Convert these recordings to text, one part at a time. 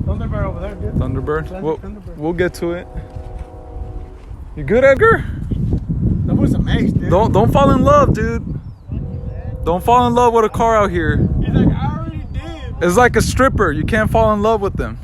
Thunderbird over there, dude. Thunderbird. We'll get to it. You good, Edgar? That was a mess, dude. Don't fall in love, dude. Don't fall in love with a car out here. He's like, I already did. It's like a stripper. You can't fall in love with them.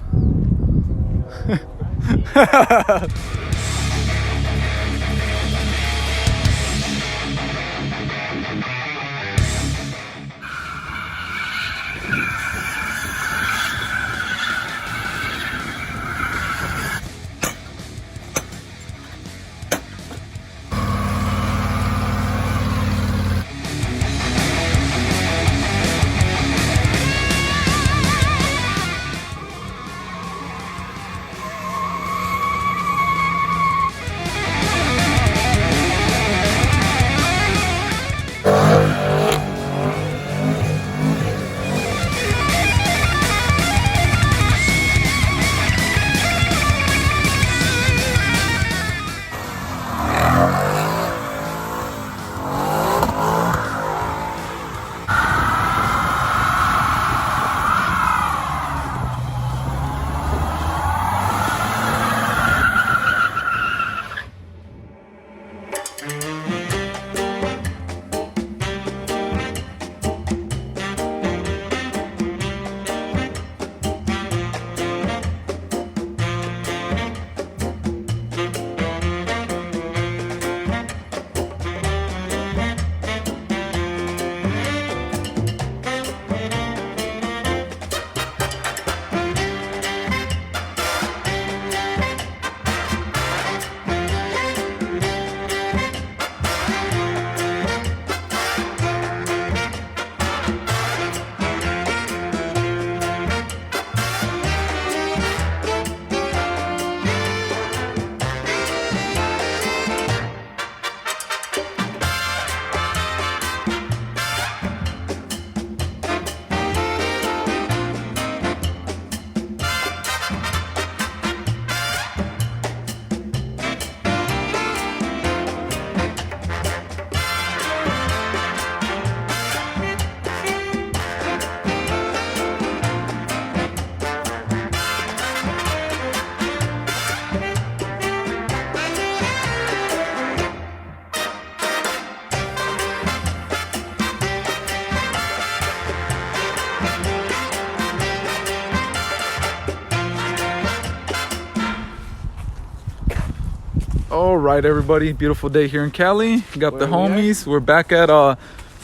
All right, everybody, beautiful day here in Cali. Got the homies. We're back at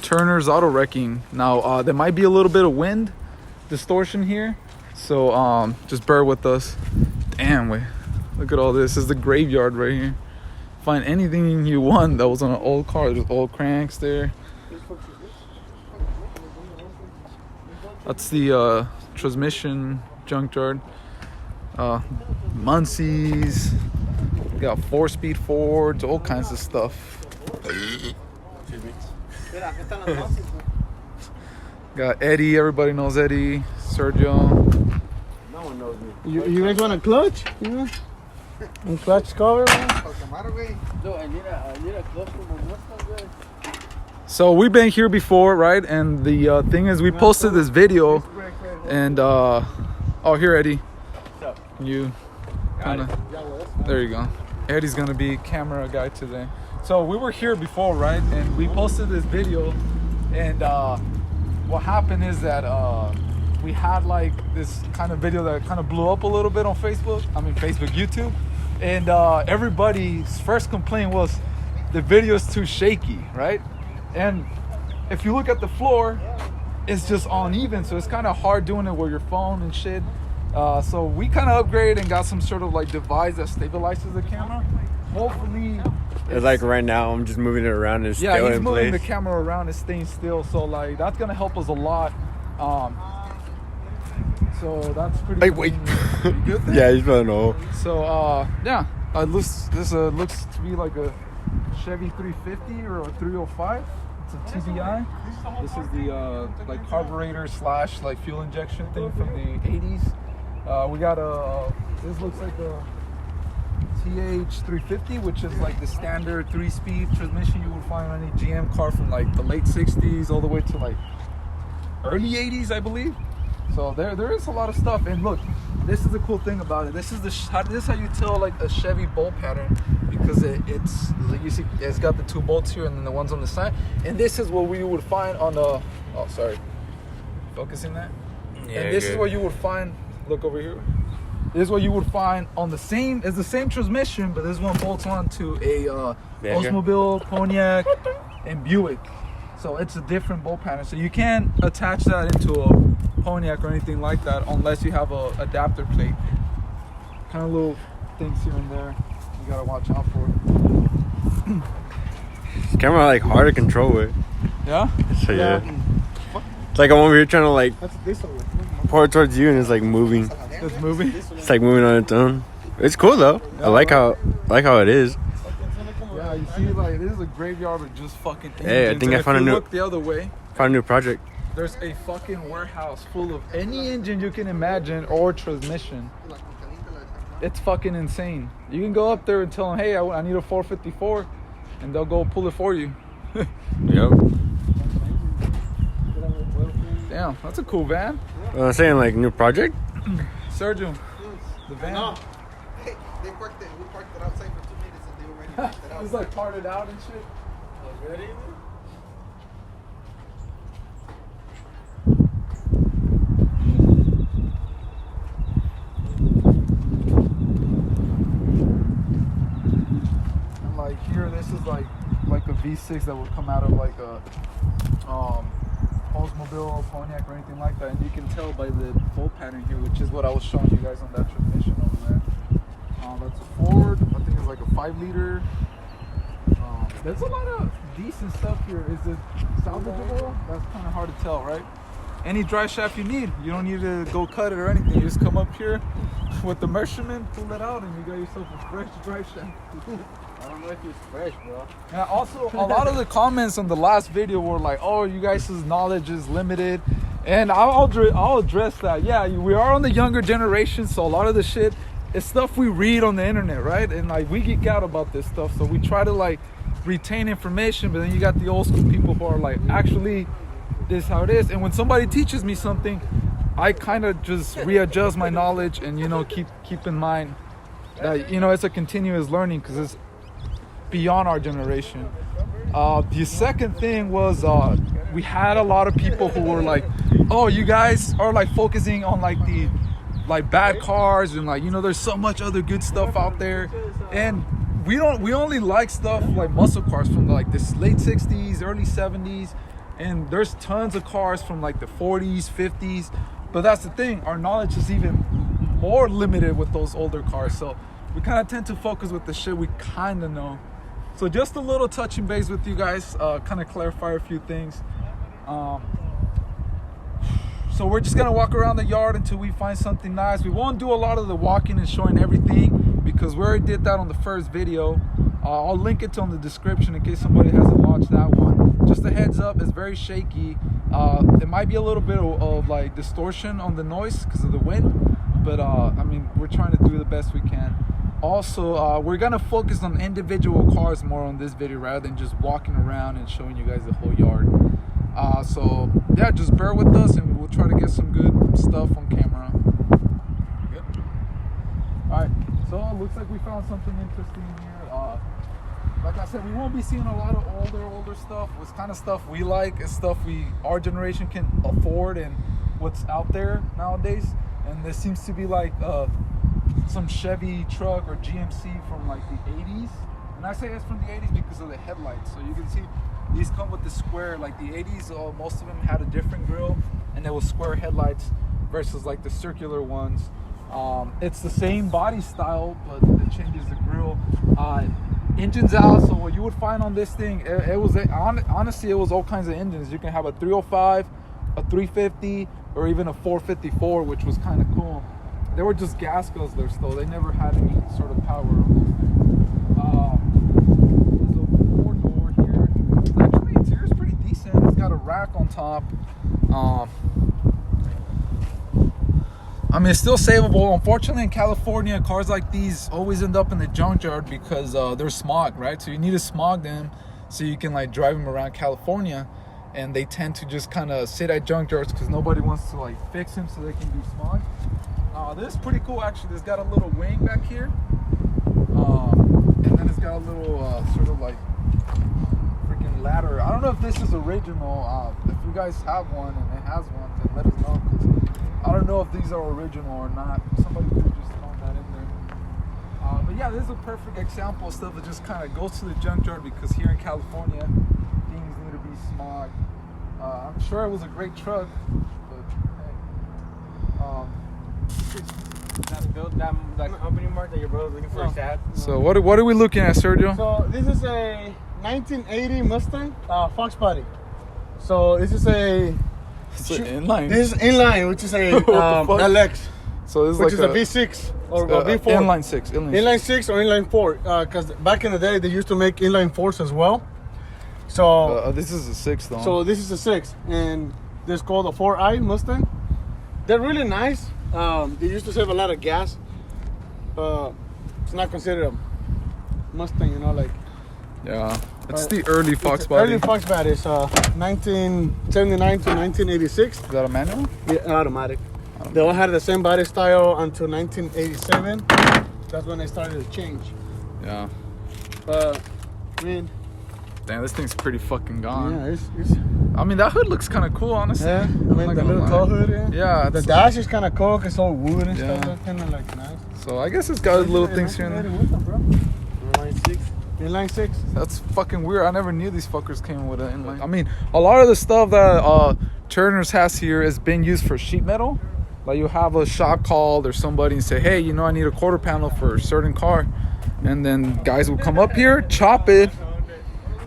Turner's Auto Wrecking. Now there might be a little bit of wind distortion here, so just bear with us. Damn, wait, look at all this. This is the graveyard right here. Find anything you want that was on an old car. There's old cranks there. That's the transmission junkyard. Muncie's. Got 4-speed Fords, all kinds of stuff. Got Eddie, everybody knows Eddie. Sergio. No one knows me. You guys want a clutch? Yeah. A clutch cover? No, I need a clutch for my Mustang. So we've been here before, right? And the thing is, we posted this video, and oh, here, Eddie. What's up? You kind of. There you go. Eddie's gonna be camera guy today. So we were here before, right? And we posted this video, and what happened is that we had like this kind of video that kind of blew up a little bit on Facebook. I mean, YouTube, and everybody's first complaint was the video is too shaky, right? And if you look at the floor, it's just uneven, so it's kind of hard doing it with your phone and shit. So we kind of upgraded and got some sort of like device that stabilizes the camera. Hopefully, it's like right now I'm just moving it around and still in place. Yeah, he's moving the camera around and staying still. So like that's gonna help us a lot. So that's pretty. Hey, wait. Good thing. Yeah, he's probably know. So yeah, this looks to be like a Chevy 350 or a 305. It's a TBI. This is the like carburetor / like fuel injection thing from the 80s. We got this looks like a TH350, which is like the standard 3-speed transmission you would find on any GM car from like the late 60s all the way to like early 80s, I believe. So there is a lot of stuff. And look, this is the cool thing about it. This is this is how you tell like a Chevy bolt pattern, because it's like you see it's got the 2 bolts here and then the ones on the side. And this is what we would find on the focusing that. Yeah, and this is what you would find. Look over here. This is what you would find on the same transmission, but this one bolts on to a Oldsmobile, Pontiac, and Buick. So it's a different bolt pattern. So you can't attach that into a Pontiac or anything like that unless you have a adapter plate. Kind of little things here and there you gotta watch out for. This camera like hard to control it. Yeah? So yeah. It's like I'm over here trying to like That's this one. pour it towards you and it's like moving. It's moving. It's like moving on its own. It's cool though. I like how it is. Yeah, you see, like this is a graveyard of just fucking engines. Hey, I think and I found a new. Look the other way. Found a new project. There's a fucking warehouse full of any engine you can imagine or transmission. It's fucking insane. You can go up there and tell them, hey, I need a 454, and they'll go pull it for you. Yep. Damn, that's a cool van. I'm saying like new project. Sergio, the van. No. Hey, we parked it outside for 2 minutes and they already parked it It's outside. like parted out and shit. Already? And like here, this is like a V6 that would come out of like a Oldsmobile, Pontiac, or anything like that. And you can tell by the bolt pattern here, which is what I was showing you guys on that transmission over there. That's a Ford. I think it's like a 5-liter. There's a lot of decent stuff here. Is it salvageable? That's kind of hard to tell, right? Any dry shaft you need. You don't need to go cut it or anything. You just come up here with the measurement, pull it out, and you got yourself a fresh dry shaft. I don't know if it's fresh, bro. And also, a lot of the comments on the last video were like, "Oh, you guys' knowledge is limited," and I'll address that. Yeah, we are on the younger generation, so a lot of the shit is stuff we read on the internet, right? And like we geek out about this stuff, so we try to like retain information. But then you got the old school people who are like, "Actually, this is how it is." And when somebody teaches me something, I kind of just readjust my knowledge and keep in mind that it's a continuous learning because it's beyond our generation. The second thing was we had a lot of people who were like, "Oh, you guys are like focusing on like the bad cars and like there's so much other good stuff out there," and we only like stuff like muscle cars from like this late 60s, early 70s, and there's tons of cars from like the 40s, 50s. But that's the thing, our knowledge is even more limited with those older cars, so we kind of tend to focus with the shit we kind of know. So just a little touching base with you guys, kind of clarify a few things. So we're just gonna walk around the yard until we find something nice. We won't do a lot of the walking and showing everything because we already did that on the first video. I'll link it in the description in case somebody hasn't watched that one. Just a heads up, it's very shaky. There might be a little bit of like distortion on the noise because of the wind, but I mean, we're trying to do the best we can. Also, we're gonna focus on individual cars more on this video rather than just walking around and showing you guys the whole yard. So yeah, just bear with us and we'll try to get some good stuff on camera. Good. All right, so it looks like we found something interesting here. Like I said, we won't be seeing a lot of older stuff. What's kind of stuff we like is stuff our generation can afford and what's out there nowadays. And there seems to be like some Chevy truck or GMC from like the 80s. And I say it's from the 80s because of the headlights. So you can see these come with the square, like the 80s, most of them had a different grille and there was square headlights versus like the circular ones. It's the same body style, but it changes the grille. Engines out, so what you would find on this thing, it was honestly, it was all kinds of engines. You can have a 305, a 350, or even a 454, which was kind of cool. They were just gas guzzlers though. They never had any sort of power. There's a 4-door here. Actually, the interior's pretty decent. It's got a rack on top. I mean, it's still savable. Unfortunately, in California, cars like these always end up in the junkyard because there's smog, right? So you need to smog them so you can like drive them around California. and they tend to just kind of sit at junkyards because nobody wants to like fix them so they can do smog. This is pretty cool actually. It's got a little wing back here, and then it's got a little sort of like freaking ladder. I don't know if this is original. If you guys have one and it has one, then let us know, because I don't know if these are original or not. Somebody could have just thrown that in there. But yeah, this is a perfect example of stuff that just kind of goes to the junkyard, because here in California, things need to be smog. I'm sure it was a great truck, but hey. That company mark that your brother's looking for a stat. So what are we looking at, Sergio? So this is a 1980 Mustang Fox body. So this is a inline. This is inline, which is a LX. So this is which like is a V6 or a V4. Inline 6. Inline 6 or inline 4. Because back in the day, they used to make inline 4s as well. So this is a 6 though. So this is a 6. And this is called a 4i Mustang. They're really nice. They used to save a lot of gas. It's not considered a Mustang, you know, like. Yeah, it's the early Fox body. Early Fox body. It's 1979 to 1986. Is that a manual? Yeah, automatic. They all had the same body style until 1987. That's when they started to change. Yeah. I mean, damn, this thing's pretty fucking gone. yeah, it's I mean, that hood looks kind of cool, honestly. yeah. I mean, the little tall hood. Yeah. Yeah. The dash is kind of cool because it's all wood and Yeah. stuff. That's kind of like nice. So I guess it's got little things here and there. Inline 6. Inline 6. That's fucking weird. I never knew these fuckers came with an inline. I mean, a lot of the stuff that Turner's has here has been used for sheet metal. Like you have a shop called or somebody and say, hey, you know, I need a quarter panel for a certain car. And then guys will come up here, chop it,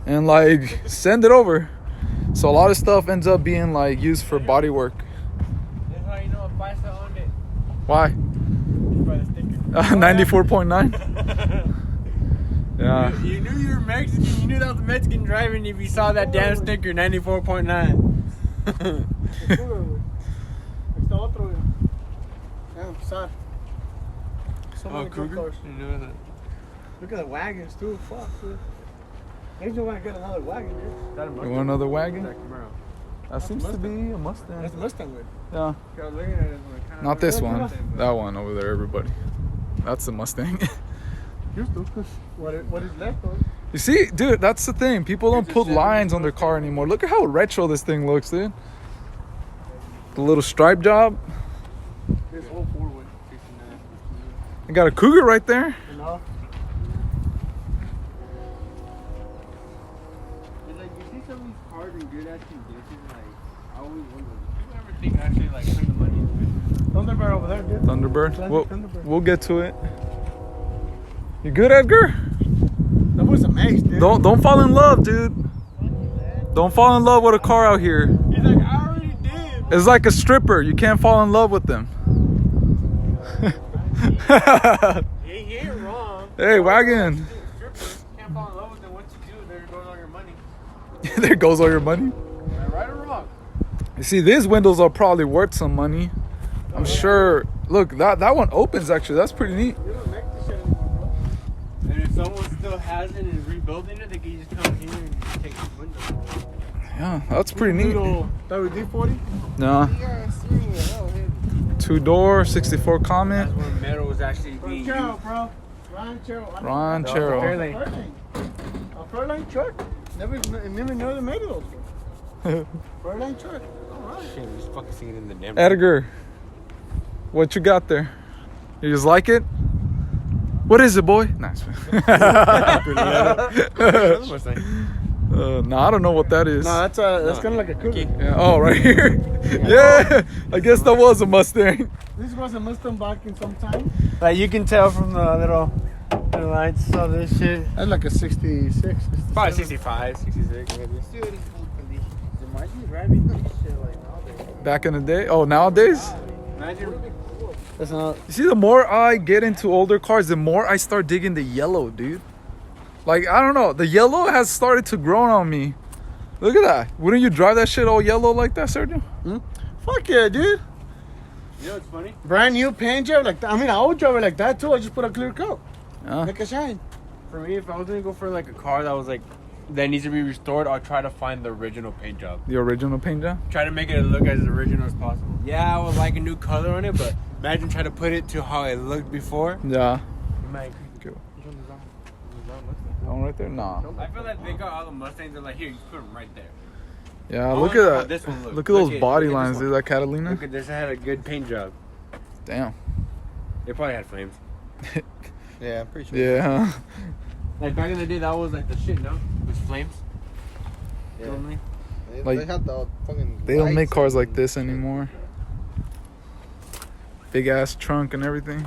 and like send it over. So a lot of stuff ends up being like used for body work. That's how you know if I still owned it. Why? By the sticker. 94.9. Yeah. You knew you were Mexican. You knew that was a Mexican driving if you saw that damn sticker, 94.9. Cougar? You knew that. Look at the wagons too. Fuck, dude. Ain't no way I get another wagon, dude. That a You Mustang? want another wagon? That Camaro. That seems to be a Mustang. That's the Mustang with. Yeah. I was looking at it. Like, kinda Not this Yeah, one. yeah. That one over there, everybody. That's the Mustang. What is left of? You see, dude, that's the thing. People don't It's a put 70 lines on their car anymore. Look at how retro this thing looks, dude. The little stripe job. This whole four-way. I got a Cougar right there. You know? It's like you see some of these cars in good ass condition. Like I always wonder, do people ever think actually like putting the money into it? Thunderbird over there, dude. Thunderbird. Classic We'll, Thunderbird. we'll get to it. You good, Edgar? That was a maze, dude. Don't fall in love, dude. Don't fall in love with a car out here. He's like, I already did. It's like a stripper. You can't fall in love with them. He ain't wrong. Hey, wagon. Strippers can't fall in love with them. Once you do, there goes all your money. There goes all your money. Am I right or wrong? You see, these windows are probably worth some money. I'm sure. Look, that one opens actually. That's pretty neat. You don't make this shit anymore, bro. And if someone still has it and is rebuilding it, they can just come here and just take this window. Yeah, that's pretty neat. Little WD-40. No, Yeah, serious. Oh, hey. 2-door, 64 That's Comet. when metal was actually being used. Ranchero, bro. Ranchero. Ranchero. A Fairlane truck. Never knew they made those. Fairlane truck. All right. Shit, we just fucking singing in the damn. Edgar, what you got there? You just like it? What is it, boy? Nice. No, I don't know what that is. No, that's kind of like a Cougar. Yeah, oh, right here. Yeah, I guess that was a Mustang. This was a Mustang back in some time. Like you can tell from the little lights of this shit. That's like a 66. Probably 65, 66 maybe. Dude, in full condition. Imagine driving this shit like nowadays. Back in the day? Oh, nowadays? Imagine. That's not. You see, the more I get into older cars, the more I start digging the yellow, dude. Like, I don't know. The yellow has started to grow on me. Look at that. Wouldn't you drive that shit all yellow like that, Sergio? Fuck yeah, dude. You know what's funny? Brand new paint job like that. I mean, I would drive it like that too. I just put a clear coat. Yeah. Make a shine. For me, if I was gonna go for like a car that was like that needs to be restored, I'll try to find the original paint job. The original paint job? Try to make it look as original as possible. Yeah, I would like a new color on it, but imagine trying to put it to how it looked before. Yeah. You might. Cool. That one right there? Nah. I feel like they got all the Mustangs. They're like, here, you put them right there. Yeah, Oh, look look at how that. this one looks. Look at those Look at- body look at lines, this dude. one. That Catalina. Look at this. It had a good paint job. Damn. They probably had flames. Yeah, I'm pretty sure. Yeah. Like back in the day, that was like the shit, no? With flames. Yeah. Only. Like, They had the fucking. They don't make lights cars and like this shit. anymore. Big ass trunk and everything.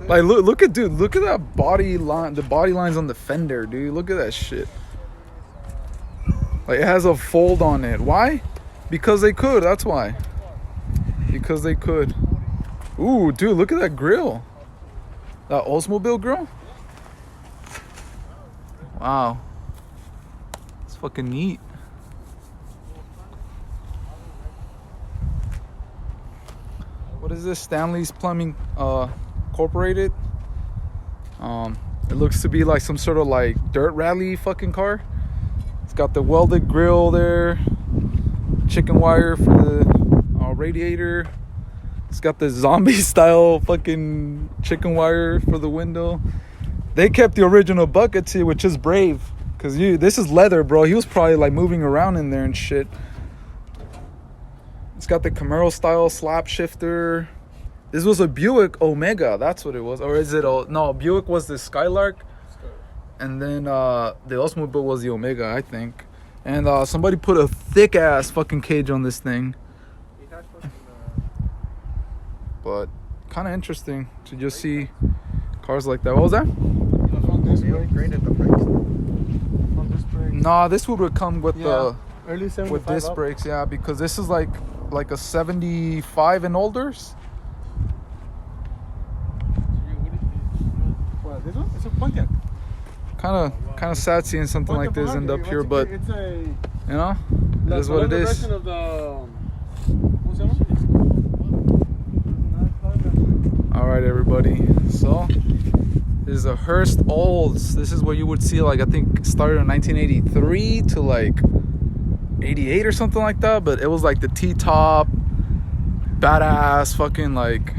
Like look at that body line, the body lines on the fender, dude. Look at that shit. Like it has a fold on it. Why? Because they could, that's why. Because they could. Ooh, dude, look at that grill. That Oldsmobile grill? Wow. It's fucking neat. What is this? Stanley's Plumbing Incorporated. It looks to be like some sort of like dirt rally fucking car. It's got the welded grill there, chicken wire for the radiator. It's got the zombie style fucking chicken wire for the window. They kept the original bucket seat, which is brave, cause this is leather, bro. He was probably like moving around in there and shit. It's got the Camaro style slap shifter. This was a Buick Omega, that's what it was. Or is it no, Buick was the Skylark. And then the Oldsmobile was the Omega, I think. And somebody put a thick ass fucking cage on this thing. But kind of interesting to just see cars like that. What was that? They upgraded the brakes. Nah, this would come with the early 75 with disc up. brakes, yeah, because this is like a 75 and olders. What, this one? It's a Pontiac. Kind of sad seeing something like this end up here, but it's a you know, it is what it is. version of the what's that one? All right, everybody. So this is a Hearst Olds. This is what you would see, like I think started in 1983 to like 88 or something like that. But it was like the T-top, badass fucking like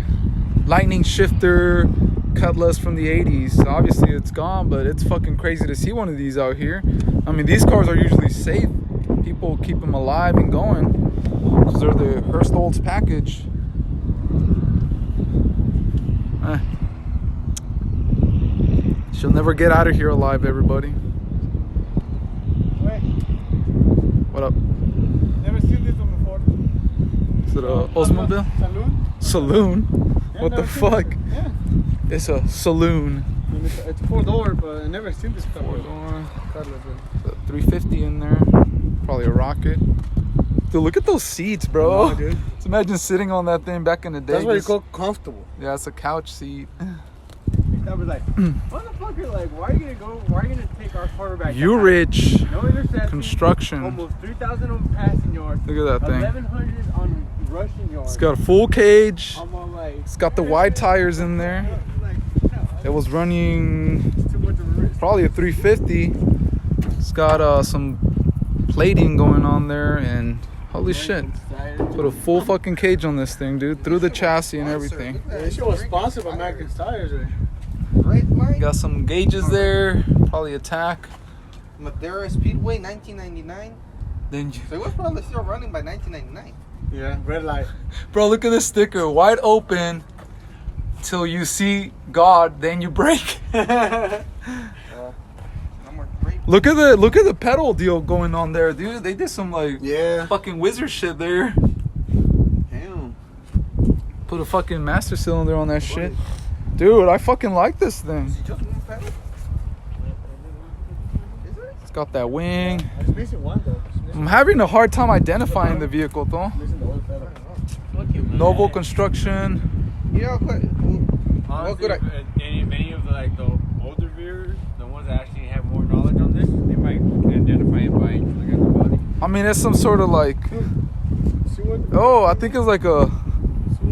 lightning shifter Cutlass from the 80s. Obviously it's gone, but it's fucking crazy to see one of these out here. I mean, these cars are usually safe. People keep them alive and going because they're the Hearst Olds package. She'll never get out of here alive, everybody. Wait, What up? never seen this one before. Is it a Oldsmobile? Saloon? Saloon? Yeah, What the never seen fuck? this. Yeah. It's a saloon. I mean, it's 4-door, but I never seen this car. 4-door. Cutlass, 350 in there. Probably a rocket. Dude, look at those seats, bro. No, dude. Just imagine sitting on that thing back in the day. That's what you Just- call comfortable. Yeah, it's a couch seat. I was like, motherfucker, like, why are you gonna take our quarterback? You rich. No interception. Construction. Almost 3,000 on passing yards. Look at that thing. 1,100 on rushing yards. It's got a full cage. I'm all like, It's got the wide tires in there. like, no, It was running it's too much of a risk. probably a 350. It's got some plating going on there, and holy shit. Put a full fucking cage on this thing, dude. Through the chassis and everything. Yeah, this shit was sponsored by American Tires, right? Red line. Got some gauges there. Probably a tack. Madera Speedway, 1999. Then So it was probably still running by 1999. Yeah, red light. bro, look at this sticker. Wide open till you see God, then you brake. No more brake. Look at the pedal deal going on there, dude. They did some like Yeah. fucking wizard shit there. Damn. Put a fucking master cylinder on that shit. Dude, I fucking like this thing. Is it just one pedal? Is it? It's got that wing. It's missing one though. It's missing, I'm having a hard time identifying the vehicle though. missing the oil pedal. Fuck you, man. Noble Construction. You know, what Honestly, could I? if any of the, like, the older viewers, the ones that actually have more knowledge on this, they might identify it by looking at the body. I mean, it's some sort of like, See what? oh, I think it's like See what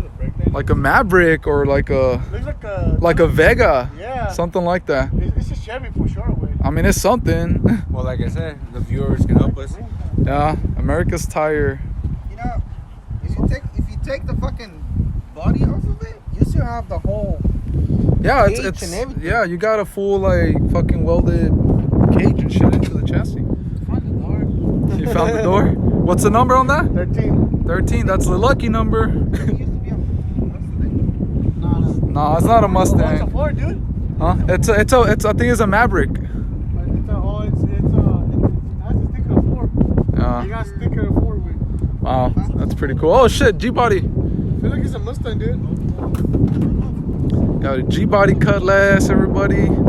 the brake light? a Maverick or like a Looks like a Vega. Yeah. Something like that. It's a Chevy for sure, way. I mean, it's something. Well, like I said, the viewers can help us. Yeah, America's Tire. You know, if you take the fucking body off of it, you still have the whole. Yeah, Cage it's and everything. yeah. You got a full like fucking welded cage and shit into the chassis. You found the door. What's the number on that? 13. 13. That's the lucky number. It used to be a Mustang. No, it's not a Oh, it's a Mustang. Ford, dude. Huh? It's I think it's a Maverick. It has a sticker of 4. You Yeah. got a sticker of 4 with. Wow, that's pretty cool. Oh shit, G-body. I feel like it's a Mustang, dude. Got a G-body cutlass, everybody. See what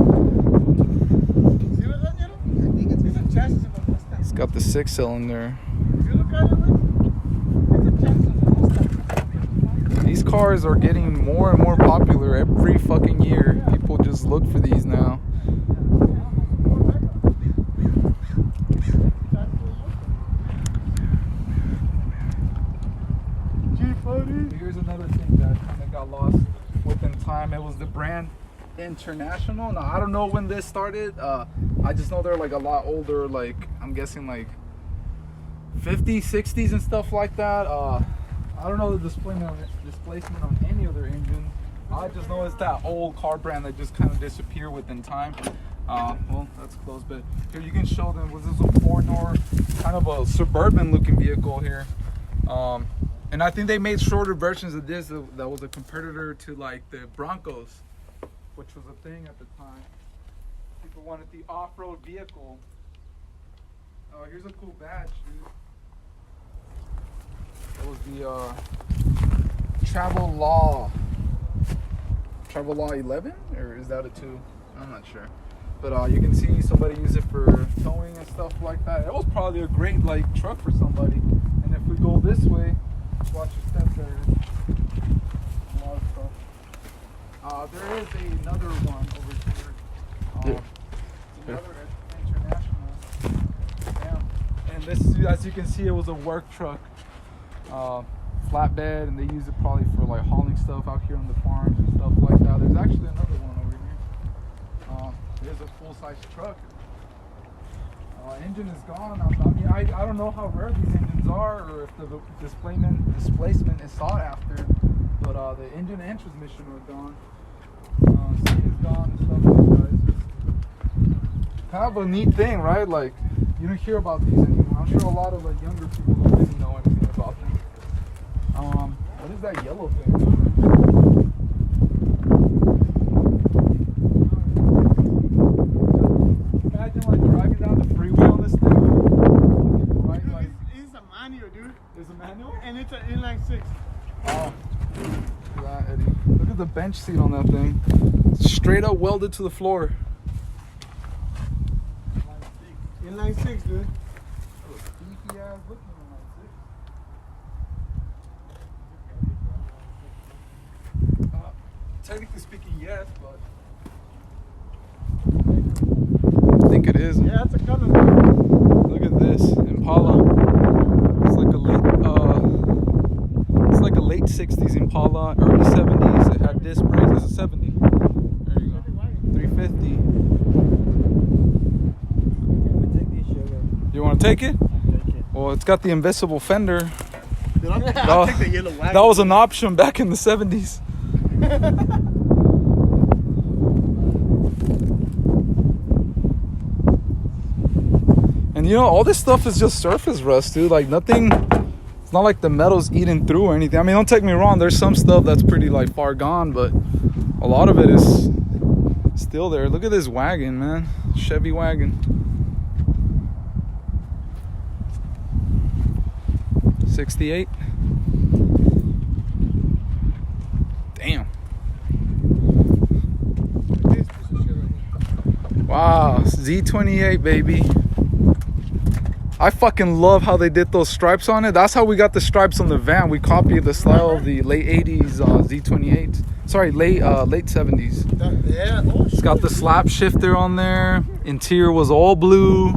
that, you know? I think it's It's a chassis of a Mustang. It's got the 6-cylinder. If you look at it, man, it's a chassis of a Mustang. These cars are getting more and more popular every fucking year. People just look for these now. Here's another thing that kind of got lost within time. It was the brand International. Now I don't know when this started. I just know they're like a lot older. Like I'm guessing like 50s, 60s, and stuff like that. I don't know the displacement on any other engine. I just know it's that old car brand that just kind of disappeared within time. Well, that's close, but here you can show them. Was this a 4-door, kind of a suburban looking vehicle here? And I think they made shorter versions of this that was a competitor to like the Broncos, which was a thing at the time. People wanted the off-road vehicle. Oh, here's a cool badge, dude. That was the Travel Law 11, or is that a 2? I'm not sure. But you can see somebody use it for towing and stuff like that. It was probably a great like truck for somebody. And if we go this way, watch your step there. A lot of stuff. There is another one over here. It's another International. Yeah. And this, as you can see, it was a work truck. Flatbed, and they use it probably for like hauling stuff out here on the farms and stuff like that. There's actually another one over here. There's a full-size truck. Engine is gone. I mean, I don't know how rare these engines are, or if the displacement is sought after, but the engine and transmission are gone. Seat is gone and stuff like that. It's just kind of a neat thing, right? Like, you don't hear about these anymore. I'm sure a lot of like younger people don't really know anything about them. What is that yellow thing? Imagine like driving down the freeway on this thing. Right, like, It's a manual, dude. there's a manual? And it's an inline 6. Oh, look at that, Eddie. Look at the bench seat on that thing. Straight up welded to the floor. Inline 6, dude. Stinky ass looking inline 6. Technically speaking, yes, but I think it is. Yeah, that's a color. Look at this Impala. It's like a late 60s Impala, early 70s. It had disc brakes. It's a 70. There you go. 350. You want to take it? Well, it's got the invisible fender. Dude, I'll take the yellow wagon. That was an option back in the 70s. And you know, all this stuff is just surface rust, dude. Like nothing, it's not like the metal's eating through or anything. I mean, don't take me wrong, there's some stuff that's pretty like far gone, but a lot of it is still there. Look at this wagon, man. Chevy Wagon. 68. Damn. Wow, Z28, baby. I fucking love how they did those stripes on it. That's how we got the stripes on the van. We copied the style of the late 80s Z28. Sorry, late 70s. Yeah. Oh, It's got the slap shifter on there. Interior was all blue.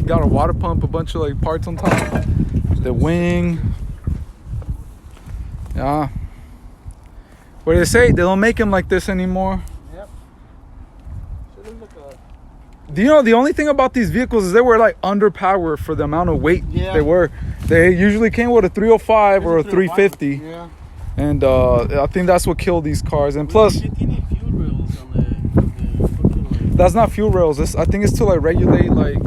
Got a water pump, a bunch of like parts on top. The wing. Yeah. What do they say? They don't make them like this anymore. Yep. Should look like you know, the only thing about these vehicles is they were like underpowered for the amount of weight they were. They usually came with a 305 or a 350. Yeah. And I think that's what killed these cars. And plus, that's not fuel rails. I think it's to like regulate like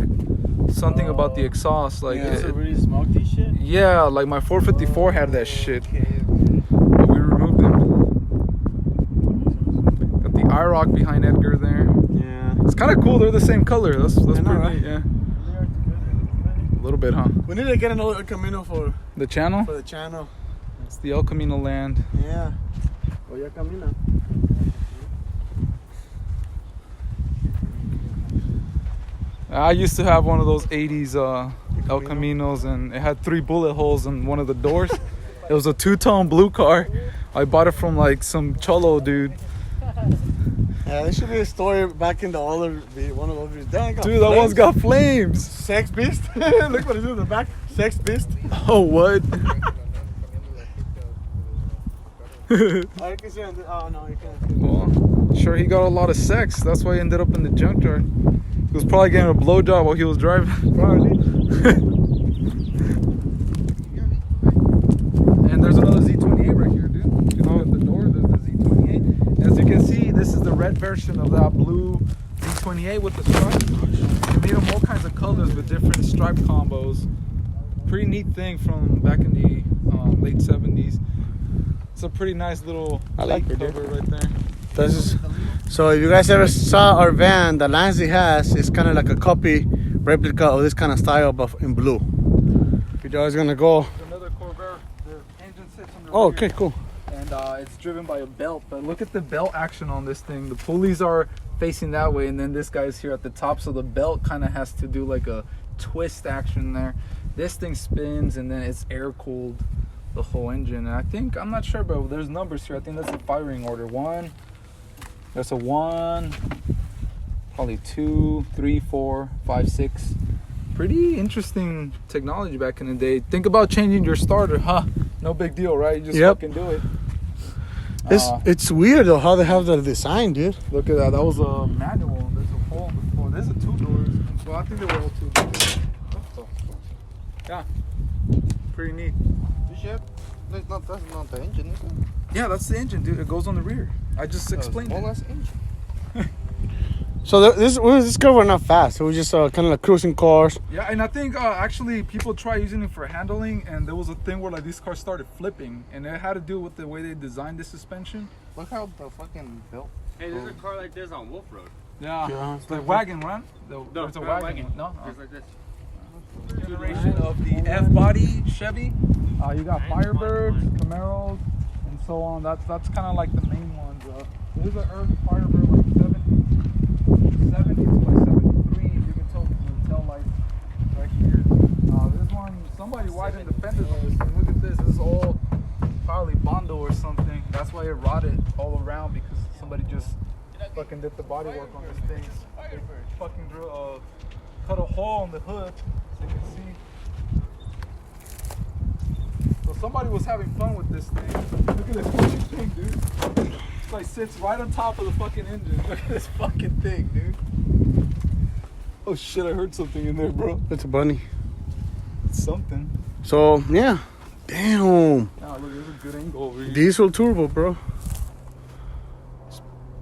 something about the exhaust. Like Does it really smoke this shit? yeah, like my 454 had that shit. But we removed them. Got the IROC behind Edgar there. Yeah. It's kind of cool. They're the same color. That's pretty right? neat. Yeah. A little bit, huh? We need to get another Camino for The channel. the channel. It's the El Camino land. Yeah. Oh, ya camina. I used to have one of those 80s El Caminos, and it had 3 bullet holes in one of the doors. It was a 2-tone blue car. I bought it from like some cholo dude. Yeah, there should be a story back in the older one of those videos. Dang, Dude, that one's got flames. Sex beast. Look what it is in the back. Sex beast. Oh, what? Oh, you can see oh no, you can't. Well, sure, he got a lot of sex. That's why he ended up in the junkyard. He was probably getting a blowjob while he was driving. Probably. And there's another Z28 right here, dude. You know, at the door, there's the Z28. As you can see, this is the red version of that blue Z28 with the stripe. They made them all kinds of colors with different stripe combos. Pretty neat thing from back in the late 70s. It's a pretty nice little like plate it, cover right there. This is, so if you guys ever saw our van, the Lansley has, it's kind of like a copy replica of this kind of style, but in blue. If you guys gonna go. Another Corvair. The engine sits on the Oh, rear. okay, cool. And it's driven by a belt. But look at the belt action on this thing. The pulleys are facing that way, and then this guy's here at the top, so the belt kind of has to do like a twist action there. This thing spins, and then it's air cooled, the whole engine. And I think, I'm not sure, but there's numbers here. I think that's a firing order. 1, there's a 1, probably 2, 3, 4, 5, 6. Pretty interesting technology back in the day. Think about changing your starter, huh? No big deal, right? You just fucking do it. It's weird though how they have the design, dude. Look at that. That was a manual. There's a hole before. There's a 2 doors. So I think they were all 2 doors. Yeah. Pretty neat. That's not the engine, is it? Yeah, that's the engine, dude. It goes on the rear. I just explained it. Engine. So this car was not fast. It was just kind of like cruising cars. Yeah, and I think actually people try using it for handling, and there was a thing where like these cars started flipping, and it had to do with the way they designed the suspension. Look how the fucking belt. Hey, there's a car like this on Wolf Road. Yeah, it's the wagon, right? There's a wagon. No, Just like this. Generation of the F-body Chevy. You got Firebirds, Camaros, and so on. That's kind of like the main ones. There's an early Firebird like 70 to like 73. You can tell the tail lights right here. This one, somebody widened the fenders on this thing. Look at this. This is all probably Bondo or something. That's why it rotted all around, because somebody just fucking did the body work on this thing. They fucking cut a hole in the hood. So you can see. So somebody was having fun with this thing. Look at this fucking thing, dude. It's like sits right on top of the fucking engine. Look at this fucking thing, dude. Oh shit, I heard something in there, bro. It's a bunny. It's something. So yeah, damn. Oh, look, there's a good angle over here. Diesel turbo, bro.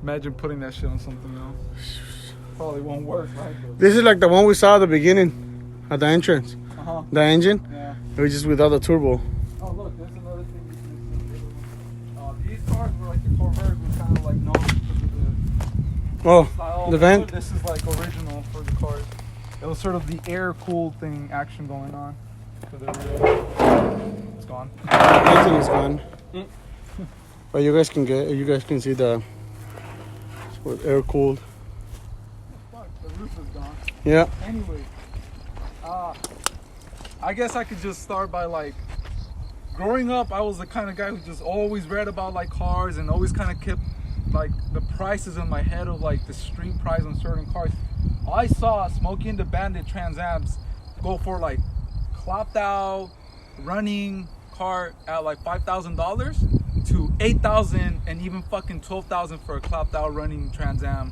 Imagine putting that shit on something else. Probably won't work, right? This is like the one we saw at the beginning, at the entrance. Uh-huh. The engine. Yeah. It was just without the turbo. Oh, look, there's another thing you can see. These cars were like the Corvairs were kind of like known because of the Oh, style. the vent. This is like original for the cars. It was sort of the air-cooled thing action going on for the real. It's gone. Everything is gone. But you guys can see the air cooled. Fuck, the roof is gone. Yeah. Anyway, I guess I could just start by like, growing up, I was the kind of guy who just always read about like cars and always kind of kept like the prices in my head of like the street price on certain cars. I saw Smokey and the Bandit Trans Ams go for like clapped out running car at like $5,000 to $8,000 and even fucking $12,000 for a clapped out running Trans Am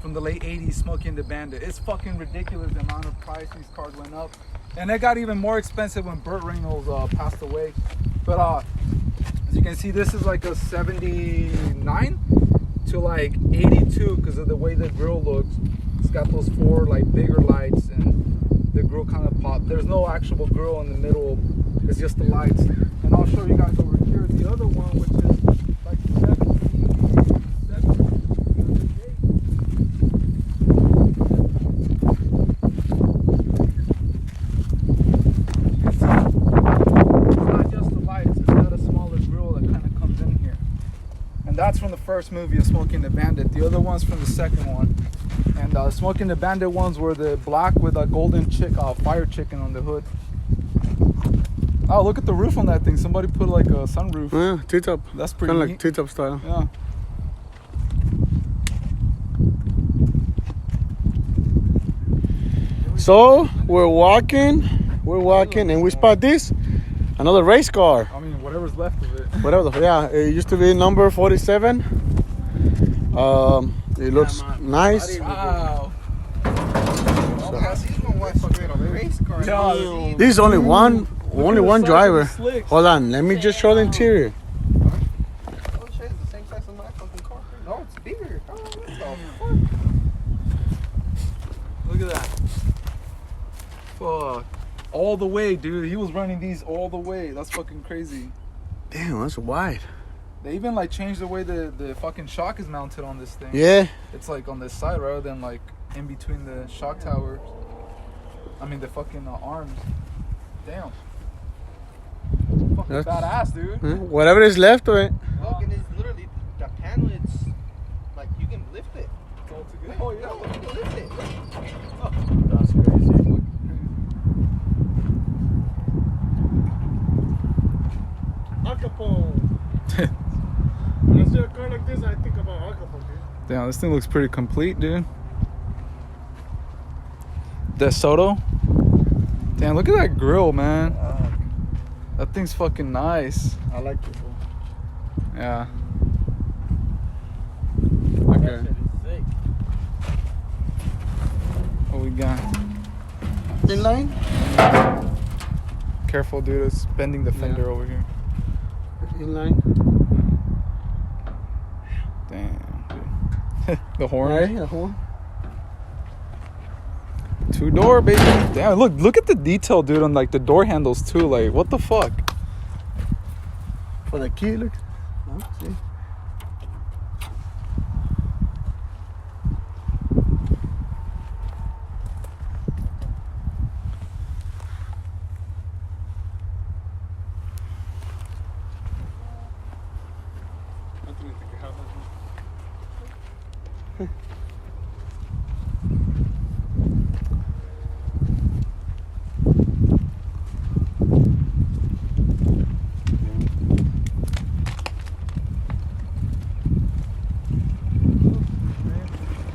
from the late 80s, Smokey and the Bandit. It's fucking ridiculous the amount of price these cars went up. And it got even more expensive when Burt Reynolds passed away. But as you can see, this is like a 79 to like 82 because of the way the grill looks. It's got those 4 like bigger lights and the grill kind of popped. There's no actual grill in the middle. It's just the lights. And I'll show you guys over here the other one, which is like 77. That's from the first movie of Smokey and the Bandit. The other one's from the second one. And Smokey and the Bandit ones were the black with a golden fire chicken on the hood. Oh, look at the roof on that thing. Somebody put like a sunroof. Yeah, T-top. That's pretty kind of neat. like T-top style. Yeah. So we're walking, and we spot this, another race car. I mean, whatever's left of it. Whatever, yeah, it used to be number 47. It looks nice. Wow. This is only one driver. Slicks. Hold on, let me just show the interior. Oh, shit, it's the same size as my fucking car. No, it's bigger. Oh, what the fuck? Look at that. Fuck. All the way, dude. He was running these all the way. That's fucking crazy. Damn, that's wide. They even like changed the way the fucking shock is mounted on this thing. Yeah. It's like on this side rather than like in between the shock towers. I mean the fucking arms. Damn. Fucking badass, dude. Whatever is left of it. Look, and it's literally the panel. It's like you can lift it. It's all together. Oh yeah, No, you can lift it. That's crazy. Acapulco. When I see a car like this, I think about Acapulco. Damn, this thing looks pretty complete, dude. DeSoto. Damn, look at that grill, man. That thing's fucking nice. I like this one. Yeah. Okay. What we got? Inline? Careful, dude. It's bending the fender over here. Inline. Damn, dude. The horn. Right, the horn. 2-door, baby. Damn, look at the detail, dude, on like the door handles too. Like, what the fuck? For the key, look. Oh, see.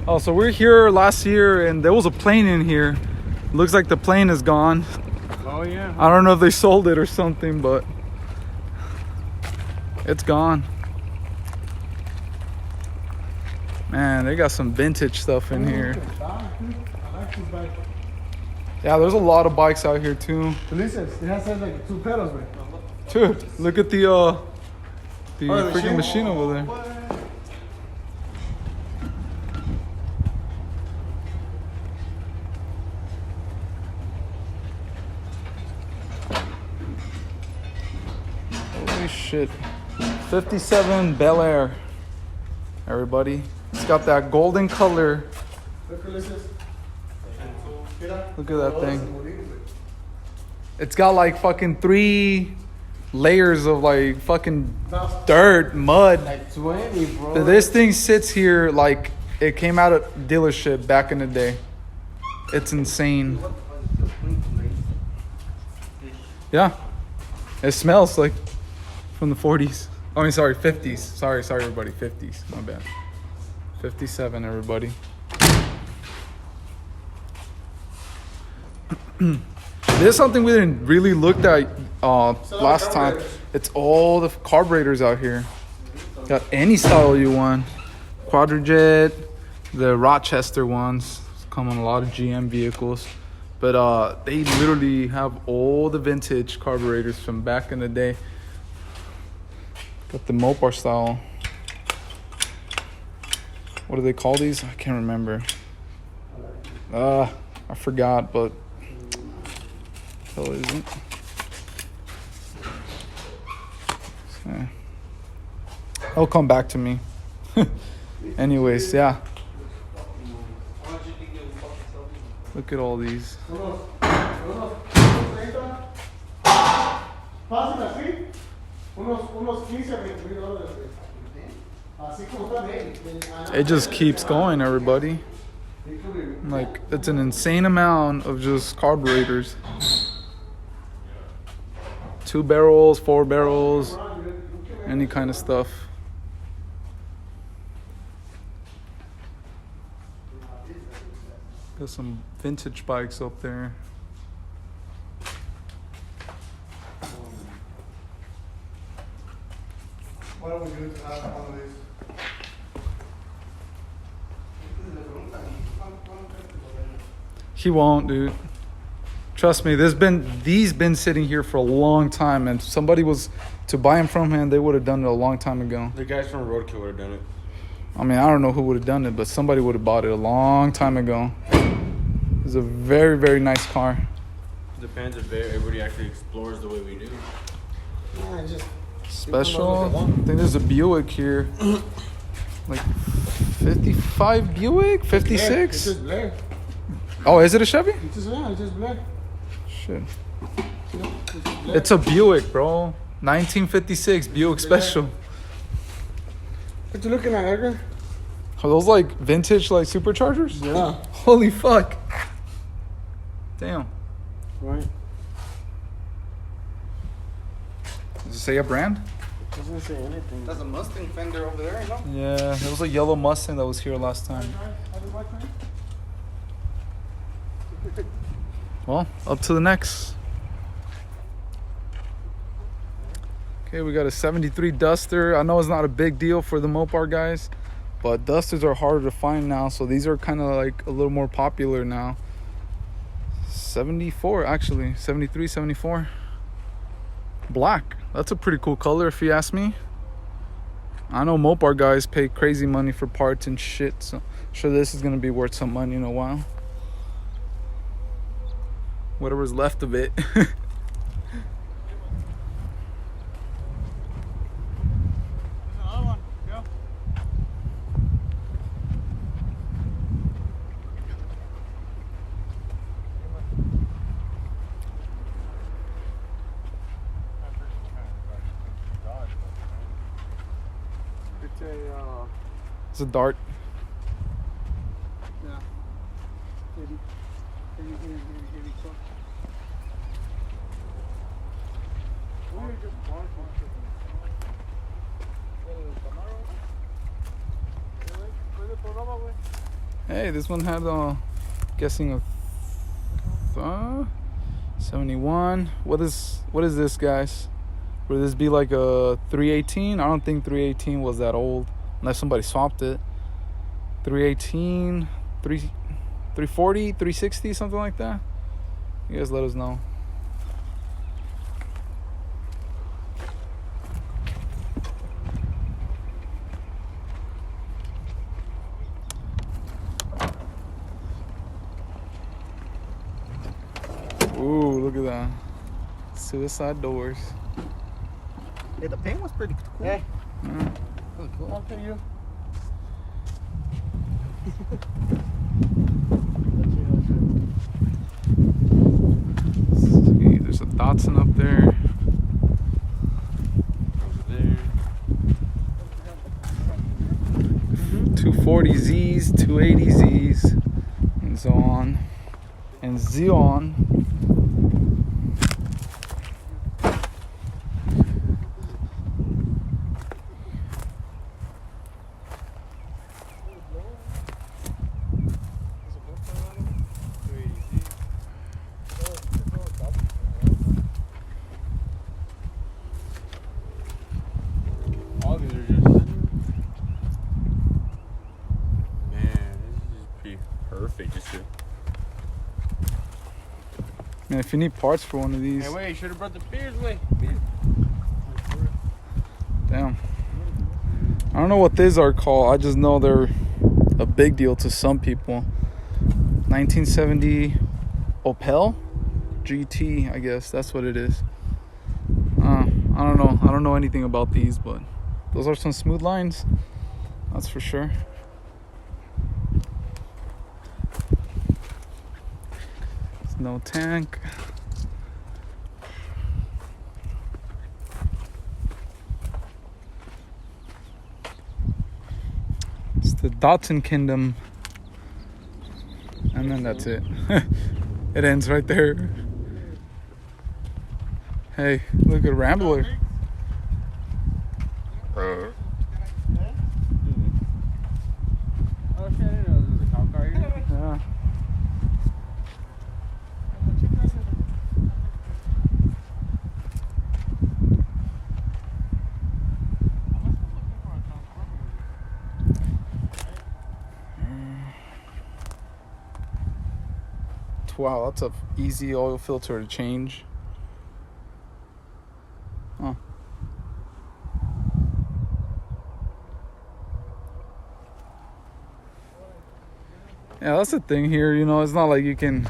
Oh, so we're here last year and there was a plane in here. Looks like the plane is gone. Oh, yeah. I don't know if they sold it or something, but it's gone. Man, they got some vintage stuff in here. Yeah, there's a lot of bikes out here too. Listen, it has like 2 pedals, man. Dude, look at the freaking machine over there. Holy shit. 57 Bel Air. Everybody. It's got that golden color. Look at that thing. It's got like fucking 3 layers of like fucking dirt, mud. Like 20, bro. This thing sits here like it came out of dealership back in the day. It's insane. Yeah. It smells like from the 40s. I mean, sorry, 50s. Sorry, everybody. 50s. My bad. 57, everybody. This is something we didn't really look at last time. It's all the carburetors out here. Got any style you want. Quadrajet, The Rochester ones come on a lot of GM vehicles. But they literally have all the vintage carburetors from back in the day. Got the Mopar style. What do they call these? I can't remember. I forgot, but hell isn't. So, it'll come back to me. Anyways, yeah. Look at all these. It just keeps going, everybody. Like, it's an insane amount of just carburetors. 2 barrels, 4 barrels, any kind of stuff. Got some vintage bikes up there. What are we doing to have one of these? He won't, dude. Trust me, these been sitting here for a long time, and if somebody was to buy them from him, they would have done it a long time ago. The guys from Roadkill would have done it. I mean, I don't know who would have done it, but somebody would have bought it a long time ago. It's a very, very nice car. Depends if everybody actually explores the way we do. Yeah, just Special. I think there's a Buick here. Like 55 Buick? 56? It's just black. Oh, is it a Chevy? It's just black. Shit. It's just black. It's a Buick, bro. 1956 Buick Special. What you looking at, Edgar? Are those like vintage like superchargers? Yeah. Holy fuck. Damn. Right. Does it say a brand? Doesn't say anything. That's a Mustang fender over there, you know? Yeah, it was a yellow Mustang that was here last time. Well, up to the next. Okay, we got a 73 Duster. I know it's not a big deal for the Mopar guys, but Dusters are harder to find now, so these are kind of like a little more popular now. 74 actually, 73, 74. Black. That's a pretty cool color if you ask me. I know Mopar guys pay crazy money for parts and shit, so I'm sure this is gonna be worth some money in a while. Whatever's left of it. It's a Dart. Yeah. Hey, this one had guessing a 71. What is this, guys? Would this be like a 318? I don't think 318 was that old, unless somebody swapped it. 318, 340, 360, something like that. You guys let us know. Ooh, look at that. Suicide doors. Yeah, the paint was pretty cool. Hey. Yeah. Really cool. I'll tell you. See, there's a Datsun up there. Mm-hmm. 240Zs, 280Zs, and so on. And Xeon. Man, fidgets too. Man, if you need parts for one of these, Hey, wait, you should have brought the beers away. damn. I don't know what these are called. I just know they're a big deal to some people. 1970 Opel GT, I guess that's what it is. I don't know. I don't know anything about these, but those are some smooth lines. That's for sure. There's no tank. It's the Dotson Kingdom. And then that's it. It ends right there. Hey, look at Rambler. Oh shit, I didn't know there was a cop car here. Yeah. Wow, that's a easy oil filter to change. Huh. Yeah, that's the thing here, you know, it's not like you can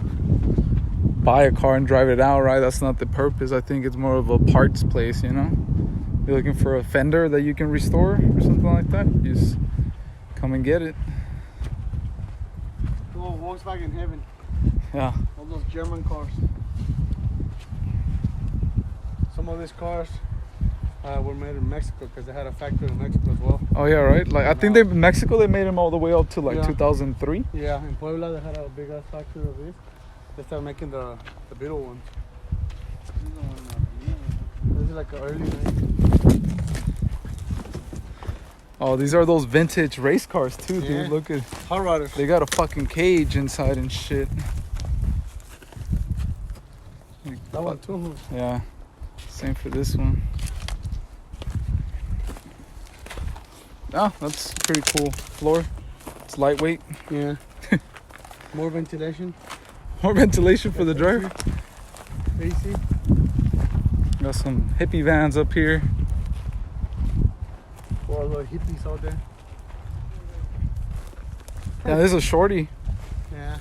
buy a car and drive it out, right? That's not the purpose. I think it's more of a parts place, you know? You're looking for a fender that you can restore or something like that, you just come and get it. Oh, Volkswagen heaven. Yeah. All those German cars. Some of these cars were made in Mexico because they had a factory in Mexico as well. Oh yeah, right. Like I think they in Mexico they made them all the way up to like 2003. Yeah, in Puebla they had a big ass factory of this. They started making the Beetle ones. This is like an early 90s. Oh, these are those vintage race cars too, dude. Yeah. Look at Hot Rodders. they got a fucking cage inside and shit. That one too. Yeah. Same for this one. Oh, that's pretty cool floor. It's lightweight. Yeah. More ventilation. More ventilation for the driver. AC. Got some hippie vans up here. All the hippies out there. Yeah, this is a shorty. Yeah.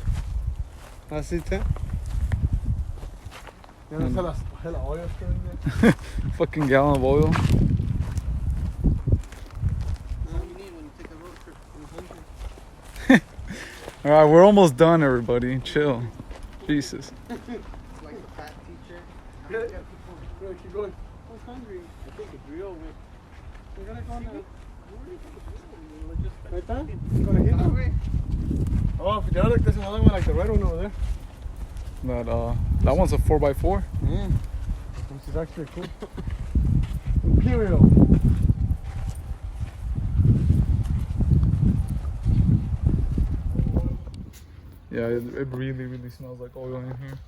That's it, eh? Ya no se las coge la olla, Fucking gallon of oil. All right, we're almost done, everybody. Chill. Jesus. It's like a fat teacher. Good. Keep going. I'm hungry. I think a grill with. We're gonna go on the. Right there? Gonna hit him? Oh, Fidelic, there's another one like the red one over there. That one's a 4x4. Yeah. Which is actually cool. Imperial. Yeah, it really smells like oil in here.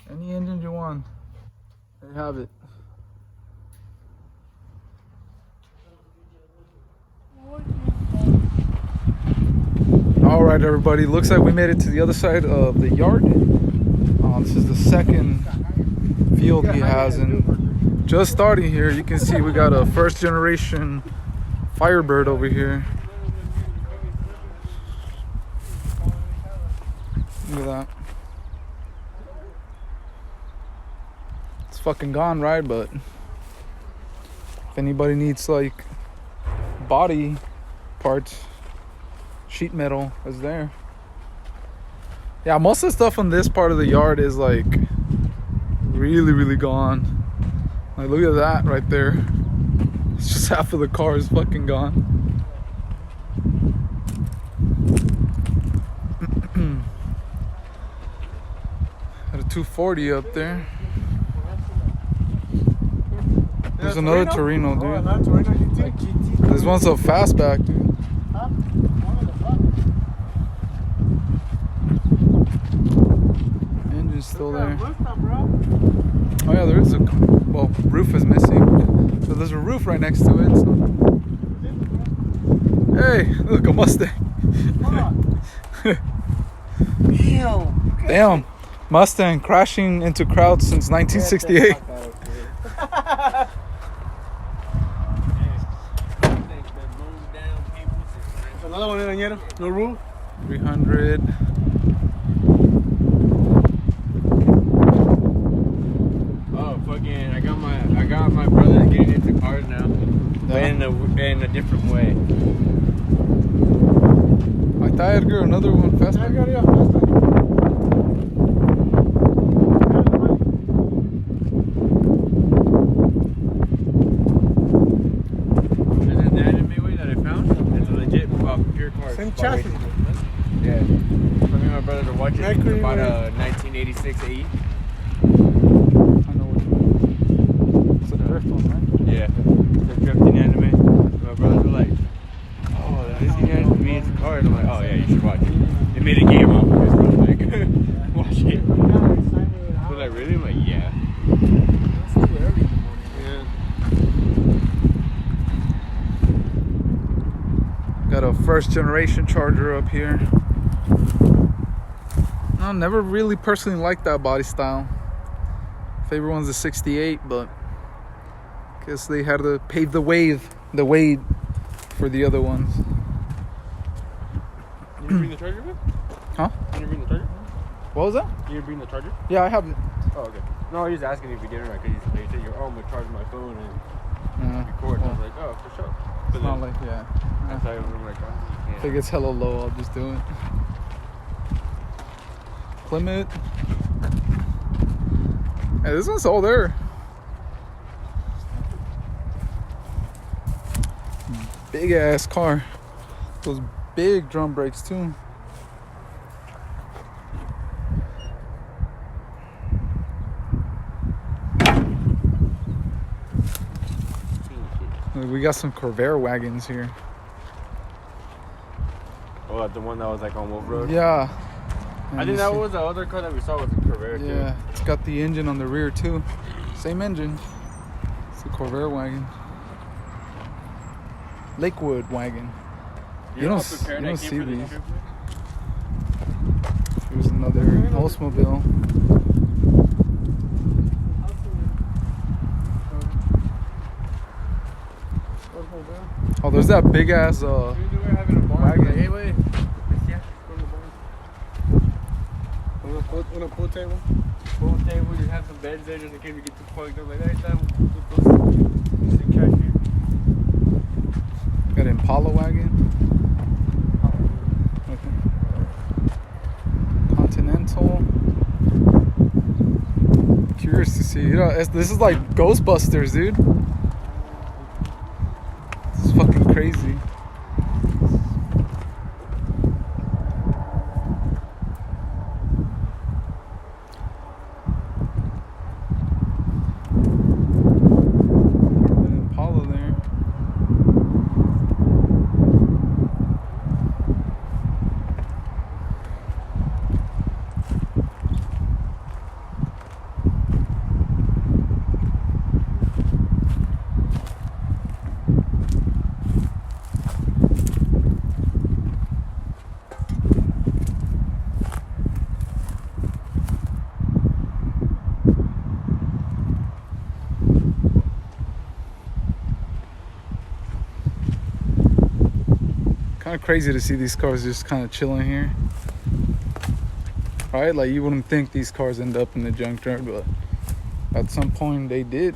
Any engine you want, there you have it. All right, everybody. Looks like we made it to the other side of the yard. This is the second field he has, and just starting here, you can see we got a first generation Firebird over here. Look at that. It's fucking gone, right? But if anybody needs like body parts, sheet metal is there. Yeah, most of the stuff on this part of the yard is like really gone. Like, look at that right there. It's just half of the car is fucking gone. Got a 240 up there. There's another Torino, dude. Oh, another Torino GT. This one's a fastback, dude. Huh? Engine still there. Mustang, bro. Oh yeah, there is a, well, roof is missing. So there's a roof right next to it. So. Hey, look, a Mustang. Damn. Mustang crashing into crowds since 1968. Another one, Daniel. No roof. 300. Oh, fucking! I got my brother getting into cars now, but in a different way. I thought Edgar, another one, fastback. This is an anime way that I found. It's a legit pure car. Same chassis. Yeah. For me and my brother to watch it. It's about a 1986 AE. I know what you mean. It's a drift one, right? Yeah. The drifting anime. My brothers were like, oh, this guy means cars. I'm like, oh yeah, you should watch it. They made a game off of it, so I'm like, watch it. They're like, really? I'm like, yeah. Got a first generation Charger up here. I never really personally liked that body style. Favorite one's the 68, but guess they had to pave the way for the other ones. You didn't bring the Charger with? Huh? You didn't bring the Charger? What was that? You didn't bring the Charger? Yeah, I have it. Oh, okay. No, I was just asking if you did or not, because they said, oh, I'm going to charge my phone and record. And I was like, oh, for sure. It's not like, yeah. That's how I'm like, oh, you If it gets hella low, I'll just do it. Plymouth. Hey, this one's all there. Big ass car. Those big drum brakes too. We got some Corvair wagons here. Oh, the one that was like on Wolf Road? Yeah. I think that was the other car that we saw was a Corvair too. Yeah, it's got the engine on the rear too. Same engine. It's a Corvair wagon. Lakewood wagon. You don't see these. Here's another Oldsmobile. Oh, there's that big ass wagon. Hey, wait. On a pool table. Pool table, you have some beds there just in case we get too plugged up like that. Cash here. Got an Impala wagon. Okay. Continental. Curious to see. You know, this is like Ghostbusters, dude. This is fucking crazy. Kind of crazy to see these cars just kind of chilling here, right? Like you wouldn't think these cars end up in the junkyard, but at some point they did.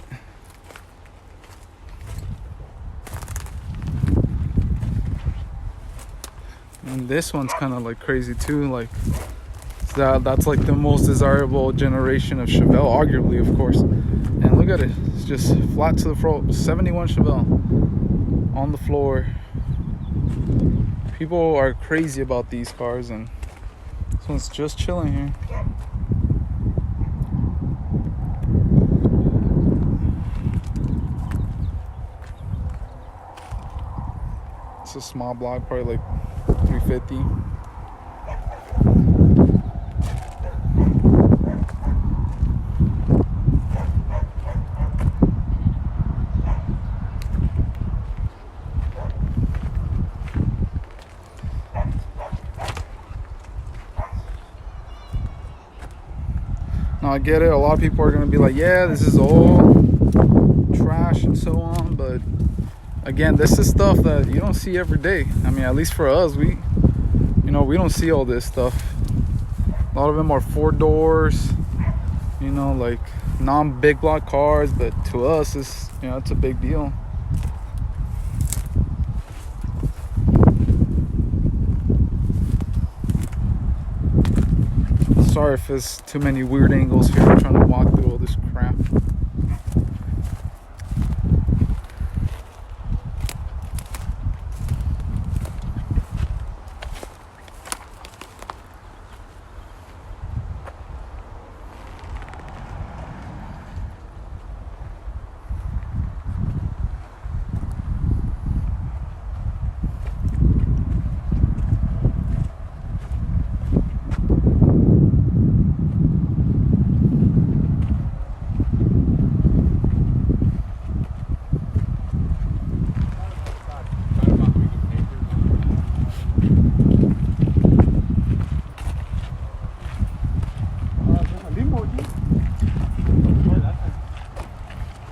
And this one's kind of like crazy too. Like that's like the most desirable generation of Chevelle, arguably, of course. And look at it, it's just flat to the floor. 71 Chevelle on the floor. People are crazy about these cars, and this one's just chilling here. It's a small block, probably like 350. I get it. A lot of people are gonna be like, yeah, this is all trash and so on. But again, this is stuff that you don't see every day. I mean, at least for us, we don't see all this stuff. A lot of them are 4 doors, like non-big block cars, but to us, it's a big deal. Sorry if there's too many weird angles here. I'm trying to walk through all this crap.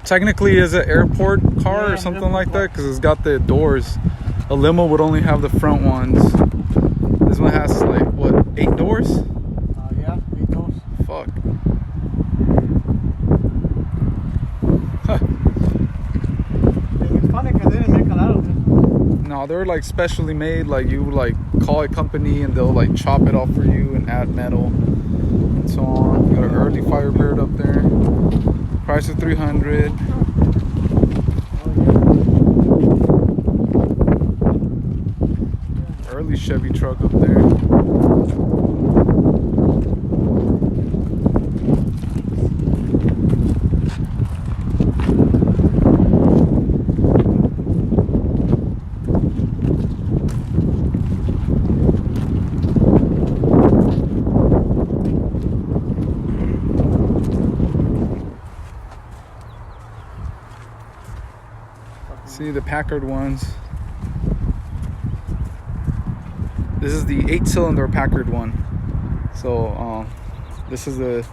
Technically is an airport car or something like that because it's got the doors. A limo would only have the front ones. This one has like what, 8 doors? Yeah, 8 doors. Fuck. It's funny because they didn't make a lot of them. No, they're like specially made. Like you like call a company and they'll like chop it off for you and add metal and so on. Got an early Firebird up there. Price of $300. Early Chevy truck up there. See the Packard ones. This is the 8-cylinder Packard one. So this is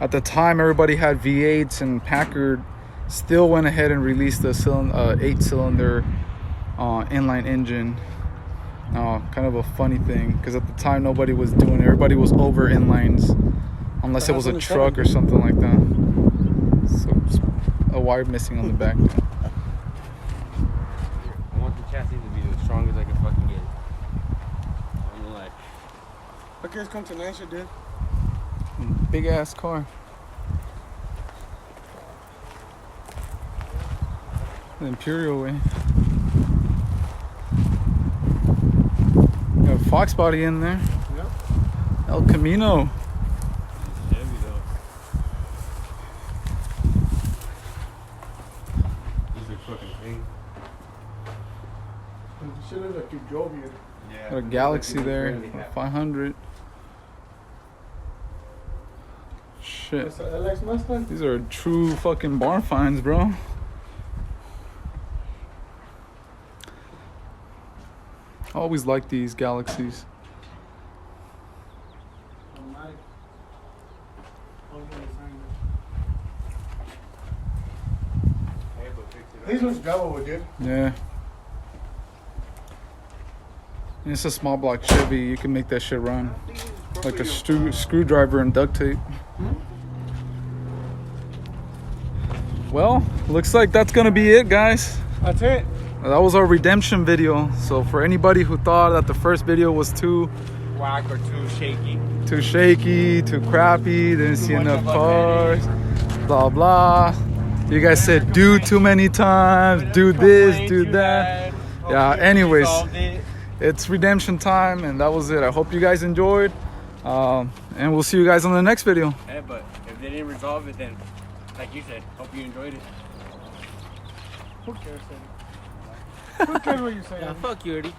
at the time everybody had V8s, and Packard still went ahead and released the 8-cylinder inline engine. Kind of a funny thing because at the time nobody was doing it. Everybody was over inlines unless it was a truck or something like that. So a wire missing on the back. Chassis to be as strong as I can fucking get. I'm like, Look at this combination, dude. Big ass car. The Imperial way. Got a Fox body in there. Yep. El Camino. Chevy though. These are fucking things. Shit looks like you drove here. Yeah. Got a Galaxy there. 500. Shit. That's a LX Mustang. These are true fucking barn finds, bro. I always like these Galaxies. These ones drivable, dude. Yeah. And it's a small block Chevy. You can make that shit run. Like a screwdriver and duct tape. Well, looks like that's gonna be it, guys. That's it. That was our redemption video. So for anybody who thought that the first video was too Whack or too shaky, too crappy, didn't see enough cars, blah blah. You guys said do too many times, do this, do that. Yeah, anyways, it's redemption time, and that was it. I hope you guys enjoyed, and we'll see you guys on the next video. Yeah, but if they didn't resolve it, then like you said, hope you enjoyed it. Who cares, Eddie? Who cares what you say? Yeah, fuck you, Eddie.